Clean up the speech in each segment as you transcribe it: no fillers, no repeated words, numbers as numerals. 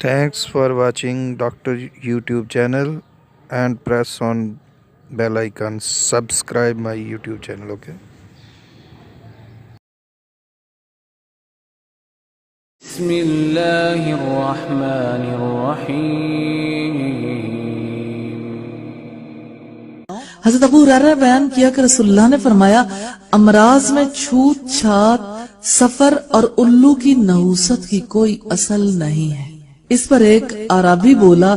Thanks for watching Dr. YouTube channel and press on bell icon. Subscribe my YouTube channel, okay? بسم الله الرحمن الرحيم حضرت ابو ہریرہ بیان کیا کہ رسول اللہ نے فرمایا امراض میں چھوت چھات سفر اور الو کی نحوست کی کوئی اصل نہیں ہے۔ اس پر ایک عربی بولا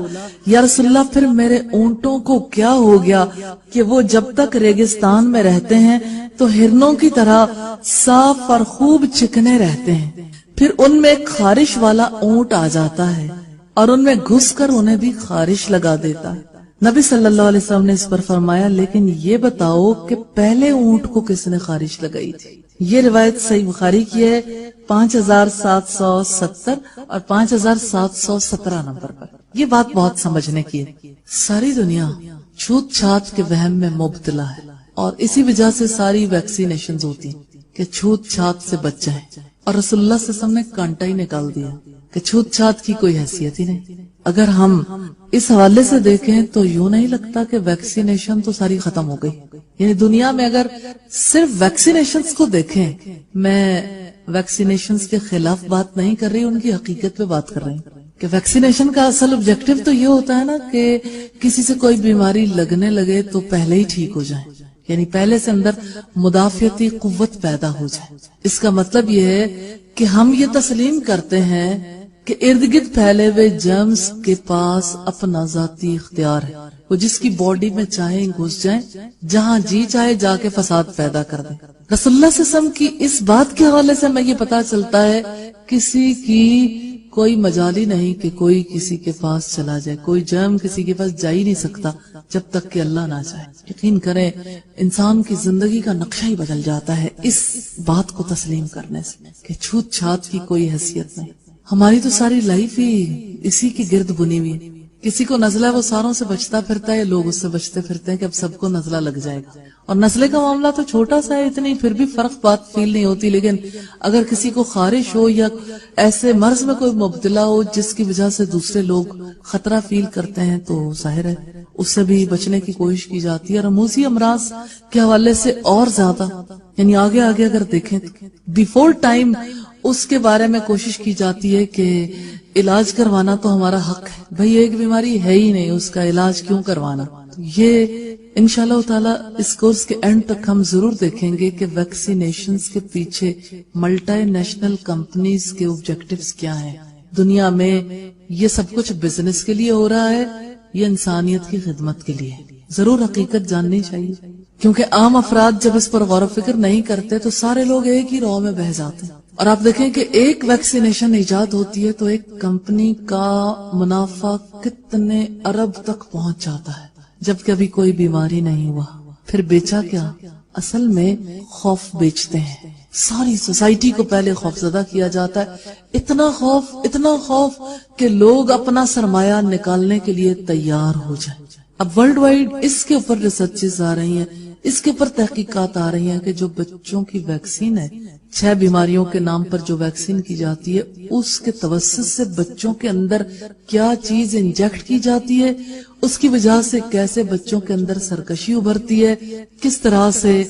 یا رسول اللہ پھر میرے اونٹوں کو کیا ہو گیا کہ وہ جب تک ریگستان میں رہتے ہیں تو ہرنوں کی طرح صاف اور خوب چکنے رہتے ہیں، پھر ان میں ایک خارش والا اونٹ آ جاتا ہے اور ان میں گھس کر انہیں بھی خارش لگا دیتا ہے۔ نبی صلی اللہ علیہ وسلم نے اس پر فرمایا لیکن یہ بتاؤ کہ پہلے اونٹ کو کس نے خارش لگائی تھی؟ یہ روایت صحیح بخاری کی ہے 5770 اور 5717 نمبر پر۔ یہ بات بہت سمجھنے کی ہے۔ ساری دنیا چھوت چھات کے وہم میں مبتلا ہے اور اسی وجہ سے ساری ویکسینیشنز ہوتی ہیں کہ چھوت چھات سے بچ جائیں، اور رسول اللہ صلی اللہ علیہ وسلم نے کانٹا ہی نکال دیا کہ چھوت چھات کی کوئی حیثیت ہی نہیں۔ اگر ہم اس حوالے سے دیکھیں تو یوں نہیں لگتا کہ ویکسینیشن تو ساری ختم ہو گئی، یعنی دنیا میں اگر صرف ویکسینیشنز کو دیکھیں، میں ویکسینیشنز کے خلاف بات نہیں کر رہی، ان کی حقیقت پہ بات کر رہی ہوں کہ ویکسینیشن کا اصل آبجیکٹو تو یہ ہوتا ہے نا کہ کسی سے کوئی بیماری لگنے لگے تو پہلے ہی ٹھیک ہو جائے، یعنی پہلے سے اندر مدافعتی قوت پیدا ہو جائے۔ اس کا مطلب یہ ہے کہ ہم یہ تسلیم کرتے ہیں کہ ارد گرد پھیلے ہوئے جرمز کے پاس اپنا ذاتی اختیار ہے، وہ جس کی باڈی میں چاہیں گھس جائیں، جہاں جی چاہے جا کے فساد پیدا کر دیں۔ رسول اللہ صلی اللہ علیہ وسلم کی اس بات کے حوالے سے میں یہ پتا چلتا ہے کسی کی کوئی مجالی نہیں کہ کوئی کسی کے پاس چلا جائے، کوئی جرم کسی کے پاس جا ہی نہیں سکتا جب تک کہ اللہ نہ چاہے۔ یقین کریں انسان کی زندگی کا نقشہ ہی بدل جاتا ہے اس بات کو تسلیم کرنے سے کہ چھوت چھات کی کوئی حیثیت نہیں۔ ہماری تو ساری لائف ہی اسی کی گرد بنی ہوئی ہے۔ کسی کو نزلہ ہے وہ ساروں سے بچتا پھرتا ہے، لوگ اس سے بچتے پھرتے ہیں کہ اب سب کو نزلہ لگ جائے گا، اور نزلے کا معاملہ تو چھوٹا سا ہے، اتنی پھر بھی فرق بات فیل نہیں ہوتی، لیکن اگر کسی کو خارش ہو یا ایسے مرض میں کوئی مبتلا ہو جس کی وجہ سے دوسرے لوگ خطرہ فیل کرتے ہیں تو ظاہر ہے اس سے بھی بچنے کی کوشش کی جاتی ہے، اور رموزی امراض کے حوالے سے اور زیادہ، یعنی آگے آگے اگر دیکھیں بیفور ٹائم اس کے بارے میں کوشش کی جاتی ہے کہ علاج کروانا تو ہمارا حق ہے، بھئی ایک بیماری ہے ہی نہیں اس کا علاج کیوں کروانا۔ یہ انشاءاللہ تعالی اس کورس کے اینڈ تک ہم ضرور دیکھیں گے کہ ویکسینیشنز کے پیچھے ملٹی نیشنل کمپنیز کے آبجیکٹیوز کیا ہیں۔ دنیا میں یہ سب کچھ بزنس کے لیے ہو رہا ہے، یہ انسانیت کی خدمت کے لیے۔ ضرور حقیقت جاننی چاہیے، کیونکہ عام افراد جب اس پر غور و فکر نہیں کرتے تو سارے لوگ ایک ہی راہ میں بہہ جاتے ہیں۔ اور آپ دیکھیں کہ ایک ویکسینیشن ایجاد ہوتی ہے تو ایک کمپنی کا منافع کتنے ارب تک پہنچ جاتا ہے، جب کبھی کوئی بیماری نہیں ہوا۔ پھر بیچا کیا؟ اصل میں خوف بیچتے ہیں۔ ساری سوسائٹی کو پہلے خوف زدہ کیا جاتا ہے، اتنا خوف کہ لوگ اپنا سرمایہ نکالنے کے لیے تیار ہو جائیں۔ اب ورلڈ وائڈ اس کے اوپر ریسرچز آ رہی ہیں، اس کے اوپر تحقیقات آ رہی ہیں کہ جو بچوں کی ویکسین ہے، 6 بیماریوں کے نام پر جو ویکسین کی جاتی ہے، اس کے توسط سے بچوں کے اندر کیا چیز انجیکٹ کی جاتی ہے، اس کی وجہ سے کیسے بچوں کے اندر سرکشی ابھرتی ہے، کس طرح سے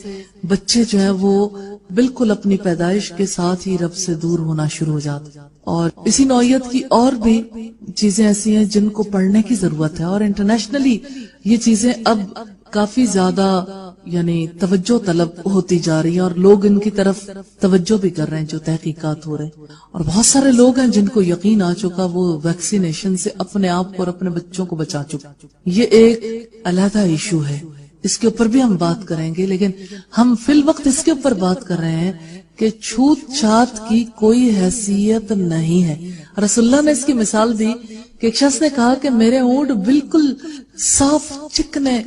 بچے جو ہیں وہ بالکل اپنی پیدائش کے ساتھ ہی رب سے دور ہونا شروع ہو جاتے ہیں۔ اور اسی نوعیت کی اور بھی چیزیں ایسی ہیں جن کو پڑھنے کی ضرورت ہے، اور انٹرنیشنلی یہ چیزیں اب کافی زیادہ یعنی توجہ طلب ہوتی جا رہی ہیں، اور لوگ ان کی طرف توجہ بھی کر رہے ہیں جو تحقیقات ہو رہے ہیں، اور بہت سارے لوگ ہیں جن کو یقین آ چکا وہ ویکسینیشن سے اپنے آپ کو اور اپنے بچوں کو بچا چکا۔ یہ ایک علیحدہ ایشو ہے، اس کے اوپر بھی ہم بات کریں گے، لیکن ہم فی الوقت اس کے اوپر بات کر رہے ہیں کہ چھوت چھات کی کوئی حیثیت نہیں ہے۔ رسول اللہ نے اس کی مثال دی کہ ایک شخص نے کہا کہ میرے اونٹ بالکل صاف چکنے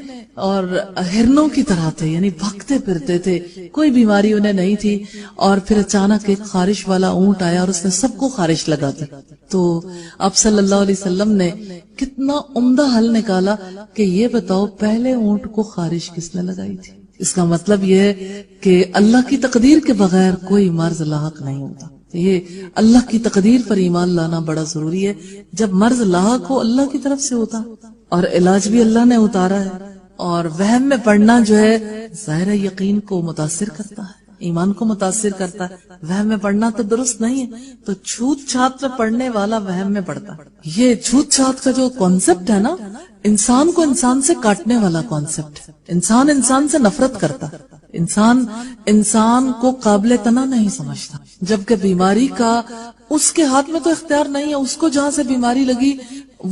اور ہرنوں کی طرح تھے، یعنی بھاگتے پھرتے تھے، کوئی بیماری انہیں نہیں تھی، اور پھر اچانک ایک خارش والا اونٹ آیا اور اس نے سب کو خارش لگا دی۔ تو آپ صلی اللہ علیہ وسلم نے کتنا عمدہ حل نکالا کہ یہ بتاؤ پہلے اونٹ کو خارش کس نے لگائی تھی۔ اس کا مطلب یہ ہے کہ اللہ کی تقدیر کے بغیر کوئی مرض لاحق نہیں ہوتا۔ یہ اللہ کی تقدیر پر ایمان لانا بڑا ضروری ہے. جب مرض لاحق ہو اللہ کی طرف سے ہوتا اور علاج بھی اللہ نے اتارا ہے. اور وہم میں پڑنا جو ہے ظاہر یقین کو متاثر کرتا ہے, ایمان کو متاثر کرتا ہے. وہم میں پڑھنا تو درست نہیں ہے, تو چھوت چھات میں پڑھنے والا وہم میں پڑھتا. یہ چھوت چھات کا جو کانسیپٹ ہے نا, انسان کو انسان سے کاٹنے والا کانسیپٹ. انسان انسان سے نفرت کرتا, انسان کو قابل تنا نہیں سمجھتا, جبکہ بیماری کا اس کے ہاتھ میں تو اختیار نہیں ہے. اس کو جہاں سے بیماری لگی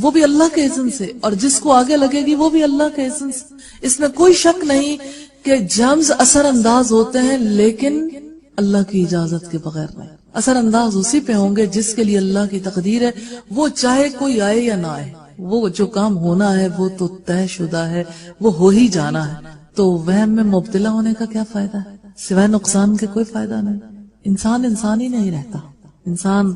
وہ بھی اللہ کے اذن سے, اور جس کو آگے لگے گی وہ بھی اللہ کے اذن سے. اس میں کوئی شک نہیں کہ جرمز اثر انداز ہوتے ہیں, لیکن اللہ کی اجازت کے بغیر نہیں. اثر انداز اسی پہ ہوں گے جس کے لیے اللہ کی تقدیر ہے, وہ چاہے کوئی آئے یا نہ آئے. وہ جو کام ہونا ہے وہ تو طے شدہ ہے, وہ ہو ہی جانا ہے. تو وہم میں مبتلا ہونے کا کیا فائدہ ہے, سوائے نقصان کے کوئی فائدہ نہیں. انسان ہی نہیں رہتا. انسان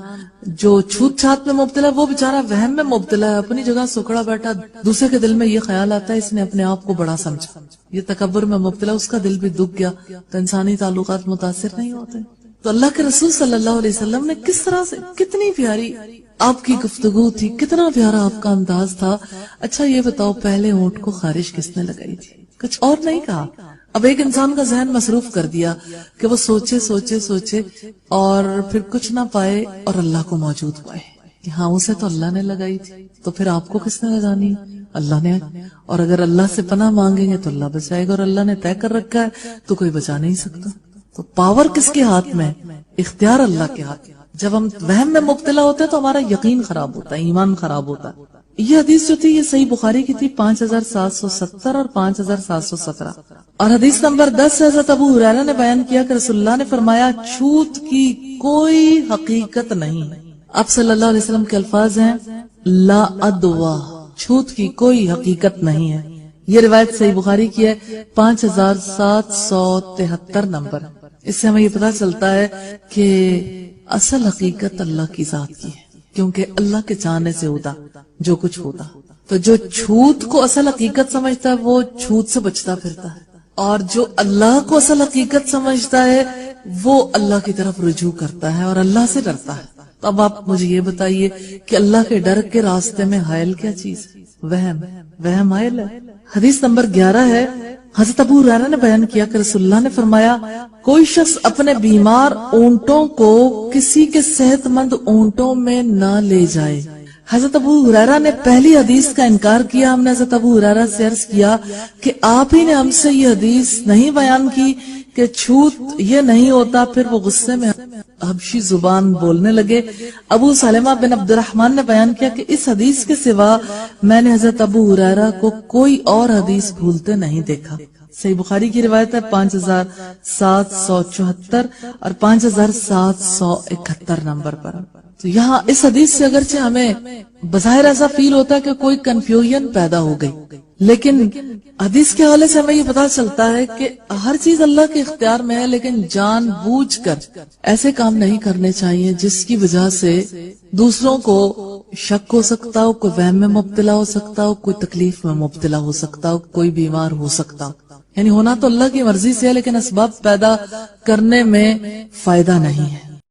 جو چھوت چھات میں مبتلا وہ بیچارہ وہم میں مبتلا ہے, اپنی جگہ سکڑا بیٹھا. دوسرے کے دل میں یہ خیال آتا ہے اس نے اپنے آپ کو بڑا سمجھا, یہ تکبر میں مبتلا, اس کا دل بھی دکھ گیا, تو انسانی تعلقات متاثر نہیں ہوتے. تو اللہ کے رسول صلی اللہ علیہ وسلم نے کس طرح سے, کتنی پیاری آپ کی گفتگو تھی, کتنا پیارا آپ کا انداز تھا. اچھا یہ بتاؤ, پہلے اونٹ کو خارش کس نے لگائی تھی؟ کچھ اور نہیں کہا. اب ایک انسان کا ذہن مصروف کر دیا کہ وہ سوچے اور پھر کچھ نہ پائے اور اللہ کو موجود پائے کہ ہاں اسے تو اللہ نے لگائی تھی, تو پھر آپ کو کس نے لگانی؟ اللہ نے. اور اگر اللہ سے پناہ مانگیں گے تو اللہ بچائے گا, اور اللہ نے طے کر رکھا ہے تو کوئی بچا نہیں سکتا. تو پاور کس کے ہاتھ میں؟ اختیار اللہ کے ہاتھ. جب ہم وہم میں مبتلا ہوتے ہیں تو ہمارا یقین خراب ہوتا ہے, ایمان خراب ہوتا ہے. یہ حدیث جو تھی یہ صحیح بخاری کی تھی 5770 اور 5717, اور حدیث نمبر 10 سے حضرت ابو ہریرہ نے بیان کیا کہ رسول اللہ نے فرمایا چھوت کی کوئی حقیقت نہیں. آپ صلی اللہ علیہ وسلم کے الفاظ ہیں لا ادوا, چھوت کی کوئی حقیقت نہیں ہے. یہ روایت صحیح بخاری کی ہے 5773 نمبر. اس سے ہمیں یہ پتا چلتا ہے کہ اصل حقیقت اللہ کی ذات کی ہے, کیونکہ اللہ کے چاہنے سے ہوتا جو کچھ ہوتا. تو جو چھوت کو اصل حقیقت سمجھتا ہے وہ چھوت سے بچتا پھرتا ہے, اور جو اللہ کو اصل حقیقت سمجھتا ہے وہ اللہ کی طرف رجوع کرتا ہے اور اللہ سے ڈرتا ہے. تو اب آپ مجھے یہ بتائیے کہ اللہ کے ڈر کے راستے میں حائل کیا چیز؟ وہم حائل ہے. حدیث نمبر 11 ہے, حضرت ابو ہریرہ نے بیان کیا کہ رسول اللہ نے فرمایا کوئی شخص اپنے بیمار اونٹوں کو کسی کے صحت مند اونٹوں میں نہ لے جائے. حضرت ابو ہریرہ نے پہلی حدیث کا انکار کیا. ہم نے حضرت ابو ہریرہ سے عرض کیا کہ آپ ہی نے ہم سے یہ حدیث نہیں بیان کی کہ چھوت یہ نہیں ہوتا. پھر وہ غصے میں حبشی زبان بولنے لگے. ابو سلمہ بن عبد الرحمن نے بیان کیا کہ اس حدیث کے سوا میں نے حضرت ابو ہریرہ کو کوئی اور حدیث بھولتے نہیں دیکھا. صحیح بخاری کی روایت ہے 5774 اور 5771 نمبر پر. تو یہاں اس حدیث سے اگرچہ ہمیں بظاہر ایسا فیل ہوتا ہے کہ کوئی کنفیوژن پیدا ہو گئی, لیکن حدیث کے حوالے سے ہمیں یہ پتا چلتا ہے کہ ہر چیز اللہ کے اختیار میں ہے, لیکن جان بوجھ کر ایسے کام نہیں کرنے چاہیے جس کی وجہ سے دوسروں کو شک ہو سکتا ہو, کوئی وہم میں مبتلا ہو سکتا ہو, کوئی تکلیف میں مبتلا ہو سکتا ہو, کوئی بیمار ہو سکتا ہو. یعنی ہونا تو اللہ کی مرضی سے ہے, لیکن اسباب پیدا کرنے میں فائدہ نہیں ہے.